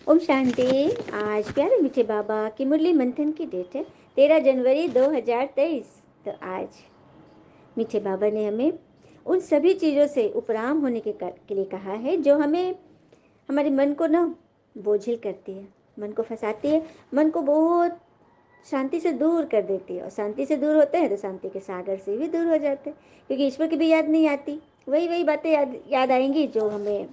ओम शांति। आज प्यारे मीठे बाबा की मुरली मंथन की डेट है 13 जनवरी 2023। तो आज मीठे बाबा ने हमें उन सभी चीज़ों से उपराम होने के लिए कहा है जो हमें हमारे मन को ना बोझिल करती है, मन को फंसाती है, मन को बहुत शांति से दूर कर देती है। और शांति से दूर होते हैं तो शांति के सागर से भी दूर हो जाते हैं, क्योंकि ईश्वर की भी याद नहीं आती। वही वही बातें याद आएंगी जो हमें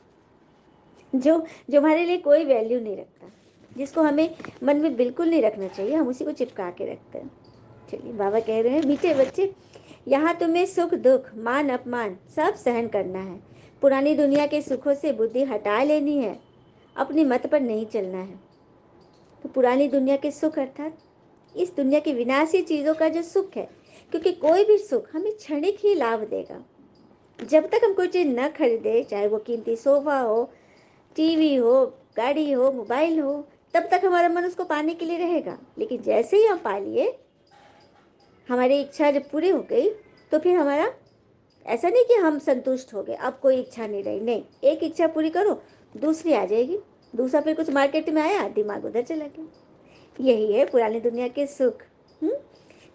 जो जो हमारे लिए कोई वैल्यू नहीं रखता, जिसको हमें मन में बिल्कुल नहीं रखना चाहिए, हम उसी को चिपका के रखते हैं। चलिए, बाबा कह रहे हैं, मीठे बच्चे, यहाँ तुम्हें सुख दुख मान अपमान सब सहन करना है। पुरानी दुनिया के सुखों से बुद्धि हटा लेनी है, अपनी मत पर नहीं चलना है। तो पुरानी दुनिया के सुख अर्थात इस दुनिया की विनाशी चीज़ों का जो सुख है, क्योंकि कोई भी सुख हमें क्षणिक ही लाभ देगा। जब तक हम कोई चीज़ न खरीदे, चाहे वो कीमती सोफा हो, टीवी हो, गाड़ी हो, मोबाइल हो, तब तक हमारा मन उसको पाने के लिए रहेगा। लेकिन जैसे ही हम पा लिए, हमारी इच्छा जब पूरी हो गई, तो फिर हमारा ऐसा नहीं कि हम संतुष्ट हो गए, अब कोई इच्छा नहीं रही। नहीं, एक इच्छा पूरी करो, दूसरी आ जाएगी, दूसरा फिर कुछ मार्केट में आया, दिमाग उधर चला गया। यही है पुरानी दुनिया के सुख।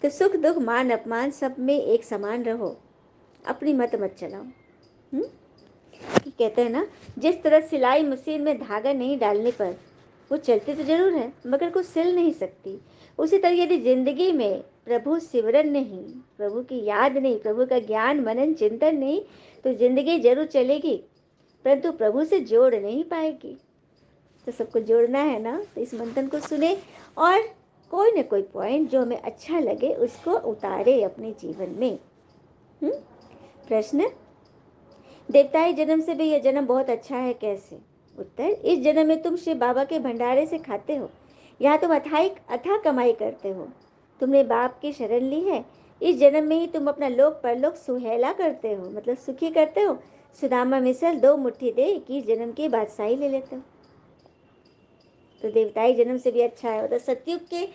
तो सुख दुख मान अपमान सब में एक समान रहो, अपनी मत चलाओ। कहते हैं ना, जिस तरह सिलाई मशीन में धागा नहीं डालने पर वो चलती तो जरूर है मगर कुछ सिल नहीं सकती, उसी तरह यदि जिंदगी में प्रभु सिमरन नहीं, प्रभु की याद नहीं, प्रभु का ज्ञान मनन चिंतन नहीं, तो जिंदगी जरूर चलेगी परंतु प्रभु से जोड़ नहीं पाएगी। तो सबको जोड़ना है ना, तो इस मंथन को सुने और कोई ना कोई पॉइंट जो हमें अच्छा लगे उसको उतारे अपने जीवन में। प्रश्न, देवताई जन्म से भी यह जन्म बहुत अच्छा है, कैसे? उत्तर, इस जन्म में तुम शिव बाबा के भंडारे से खाते हो, यहाँ तुम अथाह कमाई करते हो, तुमने बाप की शरण ली है। इस जन्म में ही तुम अपना लोक परलोक सुहेला करते हो, मतलब सुखी करते हो। सुदामा मिसल 2 मुट्ठी दे कि इस जन्म की बादशाही ले लेते हो। तो देवताई जन्म से भी अच्छा है, मतलब सतयुग के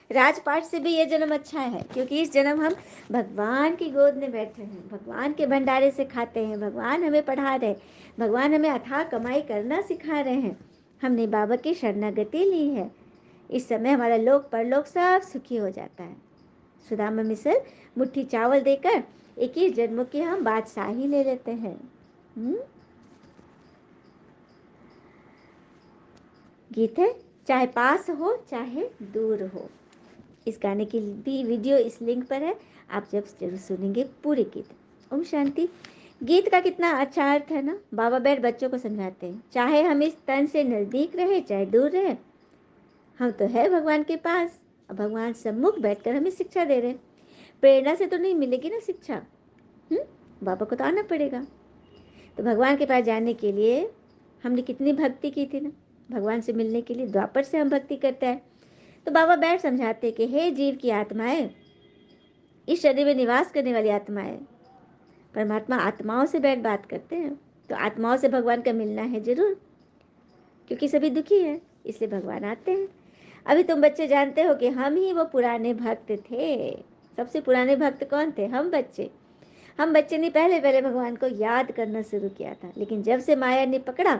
राजपाट से भी यह जन्म अच्छा है, क्योंकि इस जन्म हम भगवान की गोद में बैठे हैं, भगवान के भंडारे से खाते हैं, भगवान हमें पढ़ा रहे, भगवान हमें अथाह कमाई करना सिखा रहे हैं। हमने बाबा की शरणागति ली है, इस समय हमारा लोक परलोक सब सुखी हो जाता है। सुदामा मिसल मुट्ठी चावल देकर 21 जन्मों की हम बादशाही ले लेते हैं। गीत है, चाहे पास हो चाहे दूर हो। इस गाने की भी वीडियो इस लिंक पर है, आप जब जरूर सुनेंगे पूरे गीत। ओम शांति। गीत का कितना अच्छा अर्थ है ना। बाबा बैठ बच्चों को समझाते हैं, चाहे हम इस तन से नजदीक रहे चाहे दूर रहे, हम तो है भगवान के पास। और भगवान सम्मुख बैठकर हमें शिक्षा दे रहे हैं। प्रेरणा से तो नहीं मिलेगी ना शिक्षा, बाबा को तो आना पड़ेगा। तो भगवान के पास जाने के लिए हमने कितनी भक्ति की थी ना, भगवान से मिलने के लिए द्वापर से हम भक्ति करते हैं। तो बाबा बैठ समझाते कि हे जीव की आत्माएं, इस शरीर में निवास करने वाली आत्माएं, परमात्मा आत्माओं से बैठ बात करते हैं। तो आत्माओं से भगवान का मिलना है जरूर, क्योंकि सभी दुखी है, इसलिए भगवान आते हैं। अभी तुम बच्चे जानते हो कि हम ही वो पुराने भक्त थे। सबसे पुराने भक्त कौन थे? हम बच्चे ने पहले पहले भगवान को याद करना शुरू किया था, लेकिन जब से माया ने पकड़ा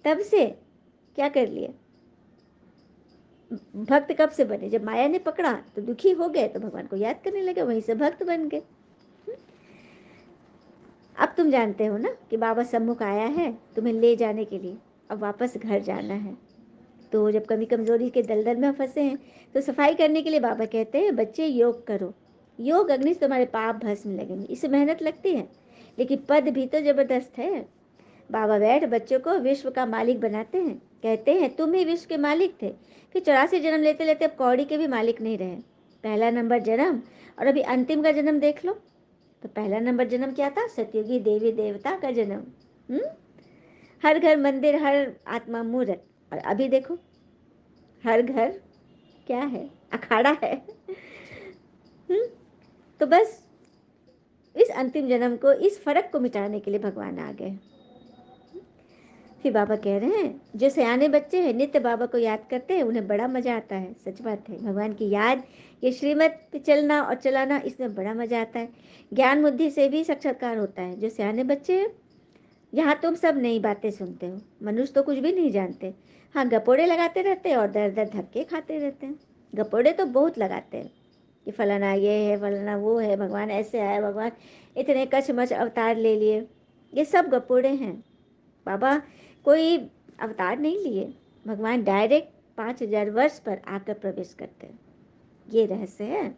तब से क्या कर लिया? भक्त कब से बने? जब माया ने पकड़ा तो दुखी हो गए, तो भगवान को याद करने लगे, वहीं से भक्त बन गए। अब तुम जानते हो ना कि बाबा सम्मुख आया है तुम्हें ले जाने के लिए, अब वापस घर जाना है। तो जब कमी कमजोरी के दलदल में फंसे हैं तो सफाई करने के लिए बाबा कहते हैं, बच्चे योग करो, योग अग्नि से तुम्हारे पाप भस्म लगेंगे। इससे मेहनत लगती है, लेकिन पद भी तो जबरदस्त है। बाबा बैठ बच्चों को विश्व का मालिक बनाते हैं, कहते हैं तुम ही विश्व के मालिक थे, फिर 84 जन्म लेते लेते अब कौड़ी के भी मालिक नहीं रहे। पहला नंबर जन्म और अभी अंतिम का जन्म देख लो। तो पहला नंबर जन्म क्या था? सतयुगी देवी देवता का जन्म। हर घर मंदिर, हर आत्मा मूर्त। और अभी देखो, हर घर क्या है? अखाड़ा है। तो बस इस अंतिम जन्म को, इस फर्क को मिटाने के लिए भगवान आ गए। फिर बाबा कह रहे हैं, जो सयाने बच्चे हैं नित्य बाबा को याद करते हैं, उन्हें बड़ा मजा आता है। सच बात है, भगवान की याद, ये श्रीमत पे चलना और चलाना, इसमें बड़ा मजा आता है। ज्ञान बुद्धि से भी साक्षात्कार होता है। जो सयाने बच्चे हैं यहाँ तुम सब नई बातें सुनते हो, मनुष्य तो कुछ भी नहीं जानते। हाँ, गपोड़े लगाते रहते हैं और दर दर धक्के खाते रहते हैं। गपोड़े तो बहुत लगाते हैं कि फलाना ये है, फलाना वो है, भगवान ऐसे आया, भगवान इतने कचमच अवतार ले लिए। ये सब गपोड़े हैं। बाबा कोई अवतार नहीं लिए, भगवान डायरेक्ट 5,000 वर्ष पर आकर प्रवेश करते हैं। ये रहस्य है।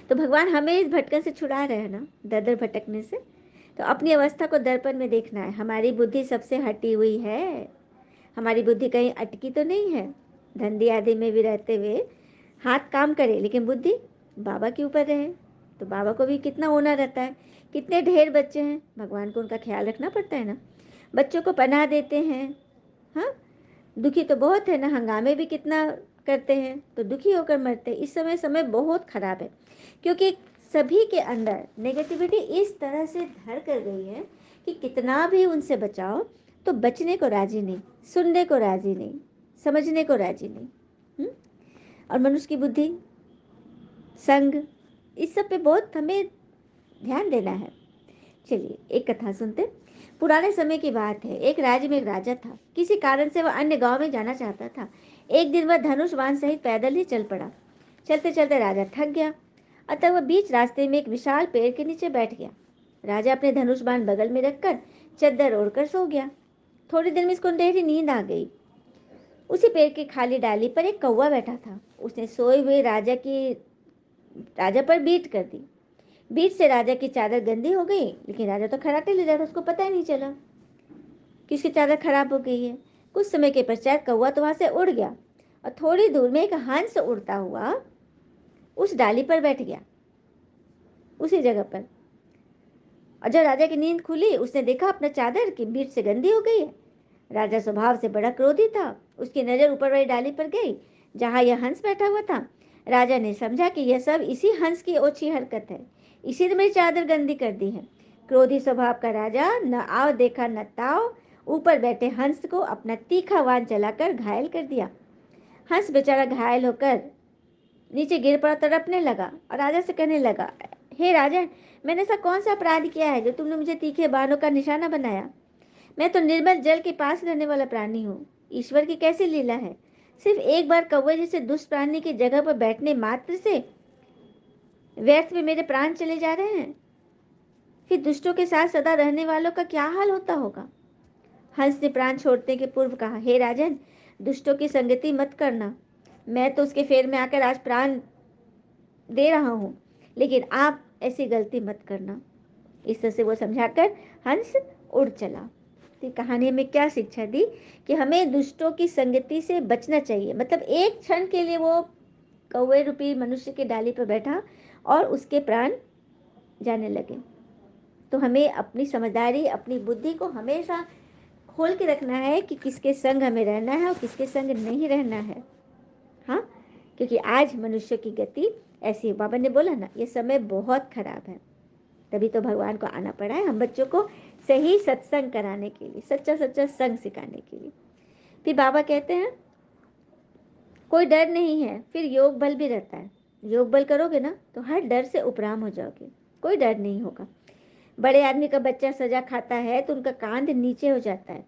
तो भगवान हमें इस भटकन से छुड़ा रहे हैं ना, दर दर भटकने से। तो अपनी अवस्था को दर्पण में देखना है। हमारी बुद्धि सबसे हटी हुई है। हमारी बुद्धि कहीं अटकी तो नहीं है। धंधे आदि में भी रहते हुए हाथ काम करे, लेकिन बुद्धि बाबा के ऊपर रहे। तो बाबा को भी कितना होना रहता है। कितने ढेर बच्चे हैं, भगवान को उनका ख्याल रखना पड़ता है ना। बच्चों को पनाह देते हैं। हाँ, दुखी तो बहुत है ना, हंगामे भी कितना करते हैं, तो दुखी होकर मरते हैं। इस समय समय बहुत खराब है, क्योंकि सभी के अंदर नेगेटिविटी इस तरह से धर कर गई है कि कितना भी उनसे बचाओ तो बचने को राजी नहीं, सुनने को राजी नहीं, समझने को राजी नहीं। और मनुष्य की बुद्धि, संग, इस सब पे बहुत हमें ध्यान देना है। चलिए एक कथा सुनते। पुराने समय की बात है। एक राज्य में एक राजा था। किसी कारण से वह अन्य गांव में जाना चाहता था। एक दिन वह धनुष बाण सहित पैदल ही चल पड़ा। चलते चलते राजा थक गया, अतः वह बीच रास्ते में एक विशाल पेड़ के नीचे बैठ गया। राजा अपने धनुष बाण बगल में रखकर चद्दर ओढ़कर सो गया। थोड़ी देर में इसको गहरी नींद आ गई। उसी पेड़ की खाली डाली पर एक कौवा बैठा था। उसने सोए हुए राजा पर बीट कर दी। बीच से राजा की चादर गंदी हो गई, लेकिन राजा तो खराटे ले रहा था, उसको पता ही नहीं चला कि उसकी चादर खराब हो गई है। कुछ समय के पश्चात कौवा तो वहां से उड़ गया और थोड़ी दूर में एक हंस उड़ता हुआ उस डाली पर बैठ गया, उसी जगह पर। और जब राजा की नींद खुली, उसने देखा अपना चादर की बीच से गंदी हो गई है। राजा स्वभाव से बड़ा क्रोधी था। उसकी नजर ऊपर वाली डाली पर गई जहां यह हंस बैठा हुआ था। राजा ने समझा कि यह सब इसी हंस की ओछी हरकत है, इसी ने मेरी चादर गंदी कर दी है। क्रोधी स्वभाव का राजा न आओ देखा न ताओ, ऊपर बैठे हंस को अपना तीखा वाण चलाकर घायल कर दिया। हंस बेचारा घायल होकर नीचे गिर पड़ा, तड़पने लगा और राजा से कहने लगा, हे राजन, मैंने ऐसा कौन सा अपराध किया है जो तुमने मुझे तीखे बाणों का निशाना बनाया? मैं तो निर्मल जल के पास रहने वाला प्राणी हूँ। ईश्वर की कैसी लीला है, सिर्फ एक बार कौवे जैसे दुष्ट प्राणी की जगह पर बैठने मात्र से व्यर्थ में मेरे प्राण चले जा रहे हैं। फिर दुष्टों के साथ सदा रहने वालों का क्या हाल होता होगा? हंस ने प्राण छोड़ने के पूर्व कहा, हे राजन, दुष्टों की संगति मत करना। मैं तो उसके फेर में आकर आज प्राण दे रहा हूँ, लेकिन आप ऐसी गलती मत करना। इस तरह से वो समझाकर हंस उड़ चला। तो कहानी में क्या शिक्षा दी कि हमें दुष्टों की संगति से बचना चाहिए। मतलब एक क्षण के लिए वो कौवे रूपी मनुष्य की डाली पर बैठा और उसके प्राण जाने लगे। तो हमें अपनी समझदारी, अपनी बुद्धि को हमेशा खोल के रखना है कि किसके संग हमें रहना है और किसके संग नहीं रहना है। हाँ, क्योंकि आज मनुष्य की गति ऐसी है। बाबा ने बोला ना, ये समय बहुत खराब है। तभी तो भगवान को आना पड़ा है हम बच्चों को सही सत्संग कराने के लिए, सच्चा सच्चा संग सिखाने के लिए। फिर बाबा कहते हैं कोई डर नहीं है, फिर योग बल भी रहता है। योग बल करोगे ना तो हर डर से उपराम हो जाओगे, कोई डर नहीं होगा। बड़े आदमी का बच्चा सजा खाता है तो उनका कांध नीचे हो जाता है,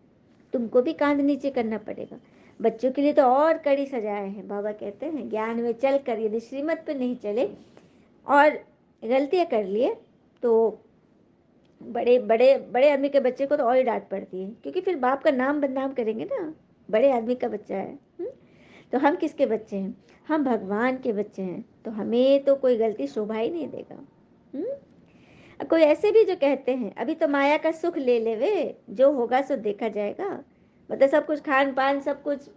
तुमको भी कांध नीचे करना पड़ेगा। बच्चों के लिए तो और कड़ी सजाएं हैं। बाबा कहते हैं ज्ञान में चलकर यदि श्रीमत पे नहीं चले और गलतियां कर लिए तो बड़े बड़े बड़े आदमी के बच्चे को तो और ही डांट पड़ती है, क्योंकि फिर बाप का नाम बदनाम करेंगे ना। बड़े आदमी का बच्चा है। तो हम किसके बच्चे हैं? हम भगवान के बच्चे हैं, तो हमें तो कोई गलती शोभा ही नहीं देगा। कोई ऐसे भी जो कहते हैं अभी तो माया का सुख ले ले वे, जो होगा सो देखा जाएगा। मतलब सब कुछ खान पान सब कुछ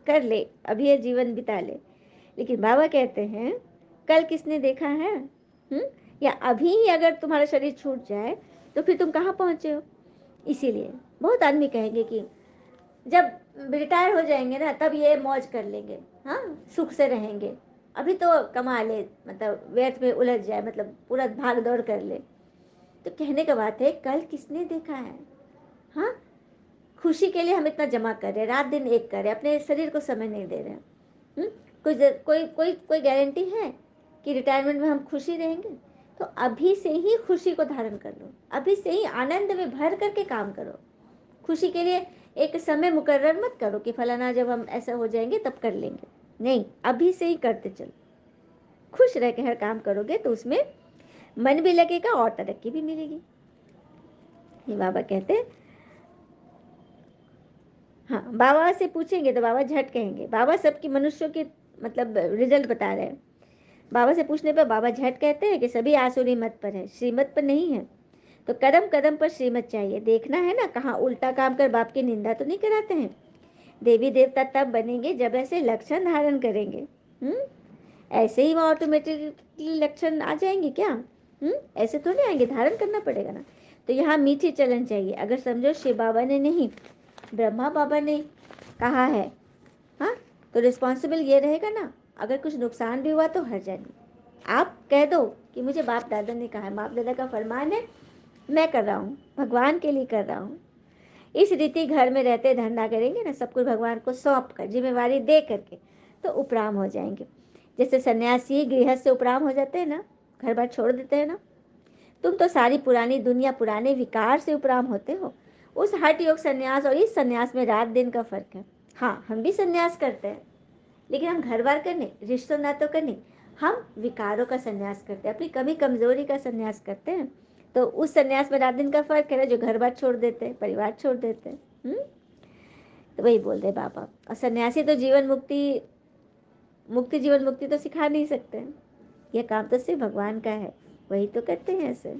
कर ले, अभी ये जीवन बिता ले। लेकिन बाबा कहते हैं कल किसने देखा है? या अभी ही अगर तुम्हारा शरीर छूट जाए तो फिर तुम कहाँ पहुंचे हो? इसीलिए बहुत आदमी कहेंगे कि जब रिटायर हो जाएंगे ना तब ये मौज कर लेंगे, हाँ, सुख से रहेंगे। अभी तो कमा ले, मतलब व्यर्थ में उलझ जाए, मतलब पूरा भाग दौड़ कर ले। तो कहने का बात है कल किसने देखा है? हाँ, खुशी के लिए हम इतना जमा कर रहे हैं, रात दिन एक कर रहे हैं, अपने शरीर को समय नहीं दे रहे हैं। कोई कोई कोई कोई गारंटी है कि रिटायरमेंट में हम खुशी रहेंगे? तो अभी से ही खुशी को धारण कर लो, अभी से ही आनंद में भर करके काम करो। खुशी के लिए एक समय मुकर्रर मत करो कि फलाना जब हम ऐसा हो जाएंगे तब कर लेंगे, नहीं, अभी से ही करते चलो। खुश रह के हर काम करोगे तो उसमें मन भी लगेगा और तरक्की भी मिलेगी। ये बाबा कहते हैं। हाँ, बाबा से पूछेंगे तो बाबा झट कहेंगे। बाबा सबकी मनुष्यों के मतलब रिजल्ट बता रहे हैं। बाबा से पूछने पर बाबा झट कहते हैं कि सभी आसुरी मत पर है, श्रीमत पर नहीं है। तो कदम कदम पर श्रीमत चाहिए। देखना है ना, कहाँ उल्टा काम कर बाप की निंदा तो नहीं कराते हैं। देवी देवता तब बनेंगे जब ऐसे लक्षण धारण करेंगे। ऐसे ही वो ऑटोमेटिकली लक्षण आ जाएंगे क्या? ऐसे तो नहीं आएंगे, धारण करना पड़ेगा ना। तो यहाँ मीठी चलन चाहिए। अगर समझो शिव बाबा ने नहीं, ब्रह्मा बाबा ने कहा है, हाँ, तो रिस्पॉन्सिबल ये रहेगा ना। अगर कुछ नुकसान भी हुआ तो हर्जा नहीं। आप कह दो कि मुझे बाप दादा ने कहा है, बाप दादा का फरमान है, मैं कर रहा हूँ, भगवान के लिए कर रहा हूँ। इस रीति घर में रहते धंधा करेंगे ना, सब कुछ भगवान को सौंप कर, जिम्मेवारी दे करके, तो उपराम हो जाएंगे। जैसे सन्यासी गृहस्थ से उपराम हो जाते हैं ना, घर बार छोड़ देते हैं ना। तुम तो सारी पुरानी दुनिया, पुराने विकार से उपराम होते हो। उस हठ योग संन्यास और इस संन्यास में रात दिन का फर्क है। हाँ, हम भी संन्यास करते हैं, लेकिन हम घर बार करने, रिश्तों नातों करने, हम विकारों का संन्यास करते हैं, अपनी कमी कमजोरी का संन्यास करते हैं। तो उस संन्यास में रात दिन का फर्क है ना, जो घर बार छोड़ देते हैं, परिवार छोड़ देते हैं। तो वही बोल रहे बाबा। और सन्यासी तो जीवन मुक्ति, मुक्ति जीवन मुक्ति तो सिखा नहीं सकते हैं। यह काम तो सिर्फ भगवान का है, वही तो करते हैं ऐसे।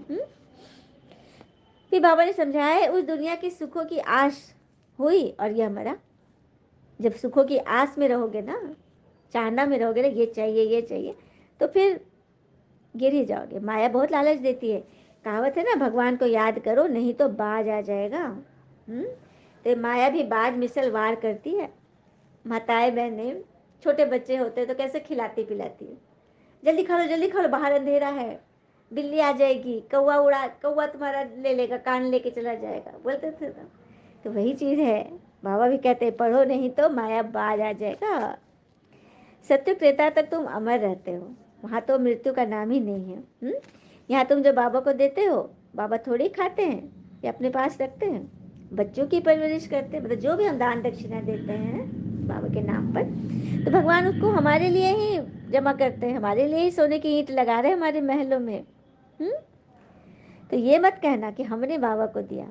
फिर बाबा ने समझाया है, उस दुनिया के सुखों की आस हुई और यह मरा। जब सुखों की आस में रहोगे ना, चाहना में रहोगे ना, ये चाहिए ये चाहिए, तो फिर गिर ही जाओगे। माया बहुत लालच देती है। कहावत है ना, भगवान को याद करो नहीं तो बाज आ जाएगा। तो माया भी बाज मिसल वार करती है। माताएं बहनें, छोटे बच्चे होते हैं तो कैसे खिलाती पिलाती है, जल्दी खा लो जल्दी खा लो, बाहर अंधेरा है, बिल्ली आ जाएगी, कौवा तुम्हारा ले लेगा, कान लेके चला जाएगा, बोलते थे ना। तो वही चीज है। बाबा भी कहते हैं, पढ़ो नहीं तो माया बाज आ जाएगा। सत्य त्रेता तक तुम अमर रहते हो, वहां तो मृत्यु का नाम ही नहीं है। यहाँ तुम जो बाबा को देते हो, बाबा थोड़ी खाते हैं या अपने पास रखते हैं, बच्चों की परवरिश करते हैं। मतलब जो भी हम दान दक्षिणा देते हैं बाबा के नाम पर, तो भगवान उसको हमारे लिए ही जमा करते हैं, हमारे लिए ही सोने की ईंट लगा रहे हैं हमारे महलों में। तो ये मत कहना कि हमने बाबा को दिया।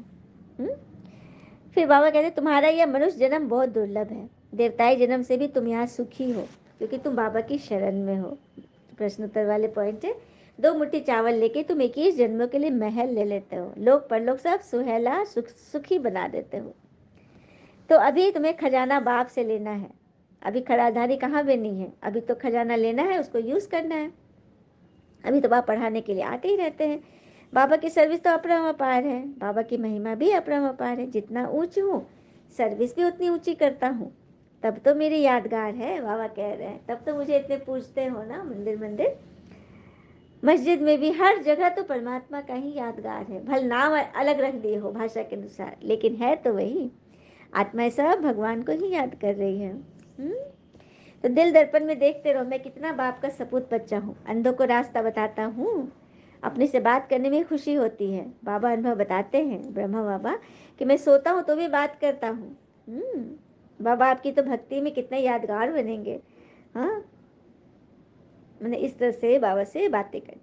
फिर बाबा कहते, तुम्हारा यह मनुष्य जन्म बहुत दुर्लभ है, देवताई जन्म से भी तुम यहाँ सुखी हो, क्योंकि तुम बाबा की शरण में हो। प्रश्न उत्तर वाले पॉइंट है। 2 मुट्ठी चावल लेके तुम 21 जन्मों के लिए महल ले लेते हो, लोग परलोक सब सुहेला सुखी बना देते हो। तो अभी तुम्हें खजाना बाप से लेना है। अभी खड़ाधारी कहाँ बनी है, अभी तो खजाना लेना है, उसको यूज करना है। अभी तो बाप पढ़ाने के लिए आते ही रहते हैं। बाबा की सर्विस तो अपरम अपार है, बाबा की महिमा भी अपरम अपार है। जितना ऊंच हूँ, सर्विस भी उतनी ऊंची करता हूँ, तब तो मेरी यादगार है। बाबा कह रहे हैं, तब तो मुझे इतने पूछते हो ना, मंदिर मंदिर मस्जिद में भी, हर जगह तो परमात्मा का ही यादगार है। भल नाम अलग रख दिए हो भाषा के अनुसार, लेकिन है तो वही। आत्माएं सब भगवान को ही याद कर रही है। तो दिल दर्पण में देखते रहो, मैं कितना बाप का सपूत बच्चा हूँ, अंधों को रास्ता बताता हूँ, अपने से बात करने में खुशी होती है। बाबा अनुभव बताते हैं, ब्रह्मा बाबा, कि मैं सोता हूँ तो भी बात करता हूँ। बाबा आपकी तो भक्ति में कितने यादगार बनेंगे। हाँ, मैंने इस तरह से बाबा से बातें कर।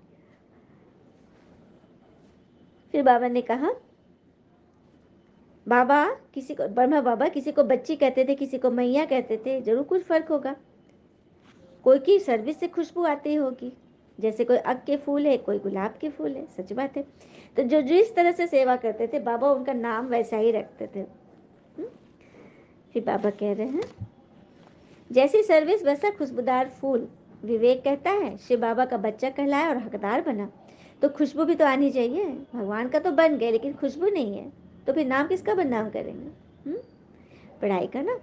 फिर बाबा ने कहा, बाबा किसी को, ब्रह्मा बाबा किसी को बच्ची कहते थे, किसी को मैया कहते थे, जरूर कुछ फर्क होगा। कोई की सर्विस से खुशबू आती होगी, जैसे कोई अग के फूल है, कोई गुलाब के फूल है, सच बात है। तो जो जिस तरह से सेवा करते थे, बाबा उनका नाम वैसा ही रखते थे। फिर बाबा कह रहे हैं, जैसी सर्विस वैसा खुशबूदार फूल। विवेक कहता है, शिव बाबा का बच्चा कहलाया और हकदार बना, तो खुशबू भी तो आनी चाहिए। भगवान का तो बन गए, लेकिन खुशबू नहीं है, तो फिर नाम किसका बदनाम करेंगे? पढ़ाई का ना।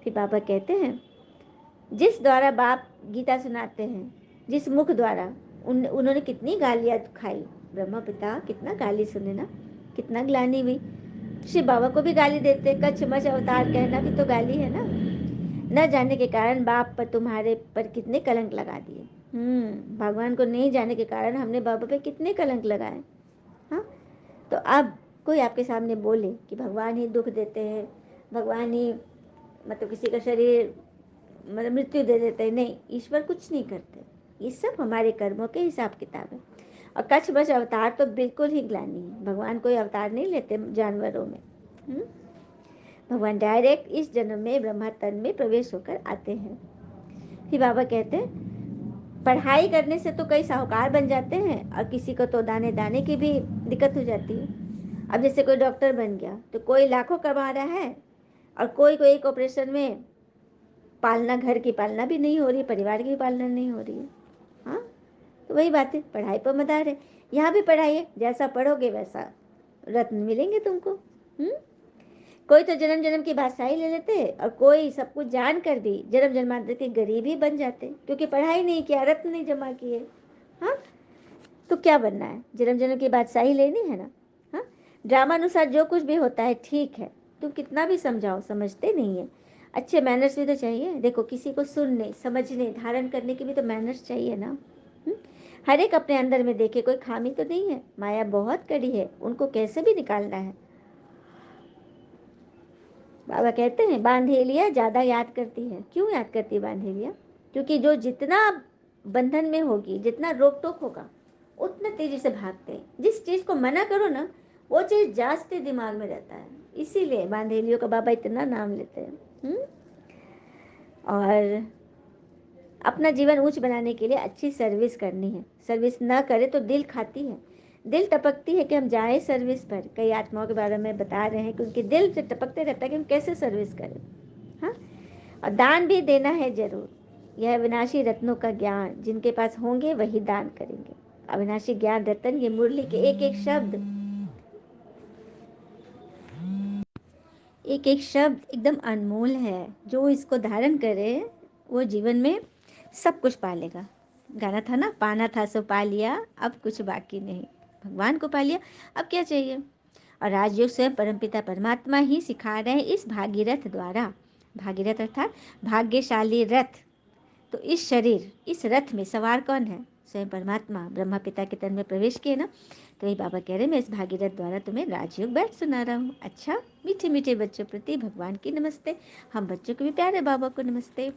फिर बाबा कहते हैं, जिस द्वारा बाप गीता सुनाते हैं, जिस मुख द्वारा उन्होंने कितनी गालियाँ खाई, ब्रह्मा पिता कितना गाली सुने ना, कितना ग्लानि हुई। शिव बाबा को भी गाली देते, कच्छ मच अवतार कहना भी तो गाली है ना। न जाने के कारण बाप पर तुम्हारे पर कितने कलंक लगा दिए। भगवान को नहीं जाने के कारण हमने बाबा पे कितने कलंक लगाए। हाँ, तो अब कोई आपके सामने बोले कि भगवान ही दुख देते हैं, भगवान ही मतलब किसी का शरीर मतलब मृत्यु दे देते हैं, नहीं, ईश्वर कुछ नहीं करते। ये सब हमारे कर्मों के हिसाब किताब है। और कच्छ बच अवतार तो बिल्कुल ही ग्लानि है। भगवान कोई अवतार नहीं लेते जानवरों में। भगवान डायरेक्ट इस जन्म में ब्रह्मा तन में प्रवेश होकर आते हैं। फिर बाबा कहते हैं पढ़ाई करने से तो कई साहूकार बन जाते हैं और किसी को तो दाने दाने की भी दिक्कत हो जाती है। अब जैसे कोई डॉक्टर बन गया तो कोई लाखों कमा रहा है और कोई को एक ऑपरेशन में पालना, घर की पालना भी नहीं हो रही, परिवार की पालना नहीं हो रही है। हाँ, तो वही बात है, पढ़ाई पर मदार है। यहाँ भी पढ़ाई है, जैसा पढ़ोगे वैसा रत्न मिलेंगे तुमको। कोई तो जन्म जन्म की बादशाही ले लेते और कोई सब कुछ जान कर भी जन्म जन्मांतर के गरीब ही बन जाते, क्योंकि पढ़ाई नहीं किया, रत्न नहीं जमा किए। हाँ, तो क्या बनना है, जन्म जन्म की बादशाही लेनी है ना। हाँ, ड्रामा अनुसार जो कुछ भी होता है ठीक है, तुम कितना भी समझाओ समझते नहीं है। अच्छे मैनर्स भी तो चाहिए। देखो, किसी को सुनने समझने धारण करने की भी तो मैनर्स चाहिए ना। हर एक अपने अंदर में देखे, कोई खामी तो नहीं है। माया बहुत कड़ी है, उनको कैसे भी निकालना है। बाबा कहते हैं बांधेलिया ज्यादा याद करती है। क्यों याद करती है बांधेलिया? क्योंकि जो जितना बंधन में होगी, जितना रोक टोक होगा, उतना तेजी से भागते हैं। जिस चीज को मना करो ना, वो चीज जास्ती दिमाग में रहता है। इसीलिए बांधेलियों का बाबा इतना नाम लेते हैं। और अपना जीवन ऊंच बनाने के लिए अच्छी सर्विस करनी है। सर्विस ना करे तो दिल खाती है, दिल टपकती है कि हम जाए सर्विस पर। कई आत्माओं के बारे में बता रहे हैं कि उनके दिल से टपकते रहता है कि हम कैसे सर्विस करें। हाँ, और दान भी देना है जरूर। यह अविनाशी रत्नों का ज्ञान जिनके पास होंगे वही दान करेंगे। अविनाशी ज्ञान रतन, ये मुरली के एक एक शब्द, एक एक शब्द एकदम अनमोल है। जो इसको धारण करे वो जीवन में सब कुछ पा लेगा। गाना था ना, पाना था सो पा लिया, अब कुछ बाकी नहीं। भगवान को पा लिया, अब क्या चाहिए। और राजयोग स्वयं परमपिता परमात्मा ही सिखा रहे हैं इस भागीरथ द्वारा। भागीरथ अर्थात भाग्यशाली रथ। तो इस शरीर, इस रथ में सवार कौन है? स्वयं परमात्मा ब्रह्मा पिता के तन में प्रवेश किए ना। तो ये बाबा कह रहे मैं इस भागीरथ द्वारा तुम्हें राजयोग बैठ सुना रहा हूँ। अच्छा, मीठे मीठे बच्चों प्रति भगवान की नमस्ते। हम बच्चों को भी प्यारे बाबा को नमस्ते।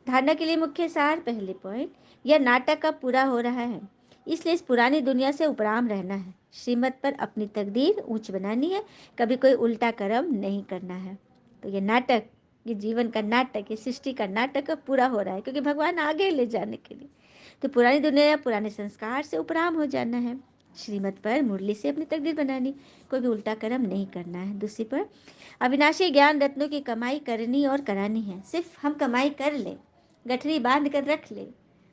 धारणा के लिए मुख्य सार, पहले पॉइंट, यह नाटक अब पूरा हो रहा है, इसलिए इस पुरानी दुनिया से उपराम रहना है। श्रीमत पर अपनी तकदीर ऊंच बनानी है, कभी कोई उल्टा कर्म नहीं करना है। तो ये नाटक, ये जीवन का नाटक, ये सृष्टि का नाटक अब पूरा हो रहा है, क्योंकि भगवान आगे ले जाने के लिए। तो पुरानी दुनिया, पुराने संस्कार से उपराम हो जाना है। श्रीमत पर मुरली से अपनी तकदीर बनानी, कोई भी उल्टा कर्म नहीं करना है। दूसरी पर अविनाशी ज्ञान रत्नों की कमाई करनी और करानी है। सिर्फ हम कमाई कर ले, गठरी बांध कर रख ले,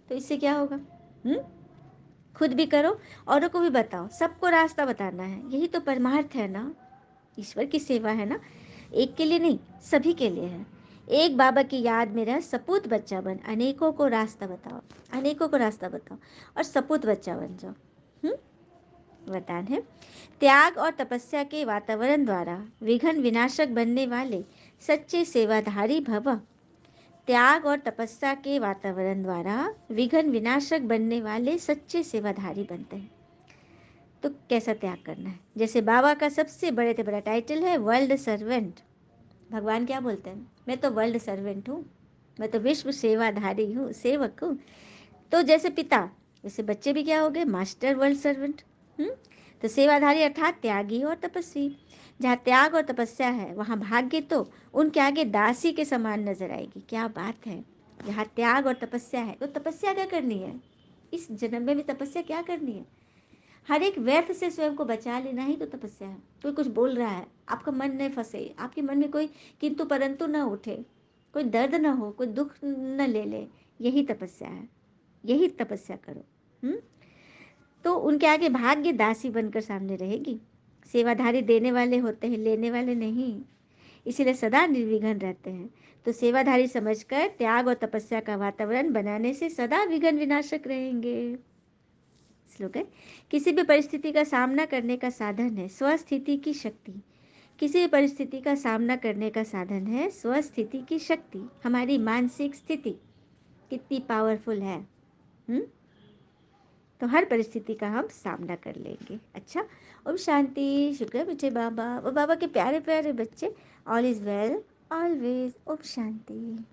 तो इससे क्या होगा? खुद भी करो, औरों को भी बताओ, सबको रास्ता बताना है। यही तो परमार्थ है ना, ईश्वर की सेवा है ना। एक के लिए नहीं, सभी के लिए है। एक बाबा की याद में रह सपूत बच्चा बन, अनेकों को रास्ता बताओ, अनेकों को रास्ता बताओ और सपूत बच्चा बन जाओ। वरदान है, त्याग और तपस्या के वातावरण द्वारा विघ्न विनाशक बनने वाले सच्चे सेवाधारी भव। त्याग और तपस्या के वातावरण द्वारा विघ्न विनाशक बनने वाले सच्चे सेवाधारी बनते हैं। तो कैसा त्याग करना है? जैसे बाबा का सबसे बड़े से बड़ा टाइटल है वर्ल्ड सर्वेंट। भगवान क्या बोलते हैं? मैं तो वर्ल्ड सर्वेंट हूँ, मैं तो विश्व सेवाधारी हूँ, सेवक हूँ। तो जैसे पिता, वैसे बच्चे भी क्या हो गए? Master world servant. तो सेवाधारी अर्थात त्यागी और तपस्वी। जहाँ त्याग और तपस्या है वहाँ भाग्य तो उनके आगे दासी के समान नजर आएगी। क्या बात है! जहाँ त्याग और तपस्या है, तो तपस्या क्या करनी है? इस जन्म में भी तपस्या क्या करनी है? हर एक व्यर्थ से स्वयं को बचा लेना ही तो तपस्या है। कोई कुछ बोल रहा है, आपका मन नहीं फंसे, आपके मन में कोई किंतु परंतु न उठे, कोई दर्द न हो, कोई दुख न ले ले, यही तपस्या है। यही तपस्या करो। तो उनके आगे भाग्य दासी बनकर सामने रहेगी। सेवाधारी देने वाले होते हैं, लेने वाले नहीं, इसीलिए सदा निर्विघ्न रहते हैं। तो सेवाधारी समझकर त्याग और तपस्या का वातावरण बनाने से सदा विघ्न विनाशक रहेंगे। श्लोक है, किसी भी परिस्थिति का सामना करने का साधन है स्वस्थिति की शक्ति। किसी भी परिस्थिति का सामना करने का साधन है स्वस्थिति की शक्ति। हमारी मानसिक स्थिति कितनी पावरफुल है। तो हर परिस्थिति का हम सामना कर लेंगे। अच्छा, ओम शांति। शुक्र है मुझे बाबा, वो बाबा के प्यारे प्यारे बच्चे। All is well always. Om Shanti.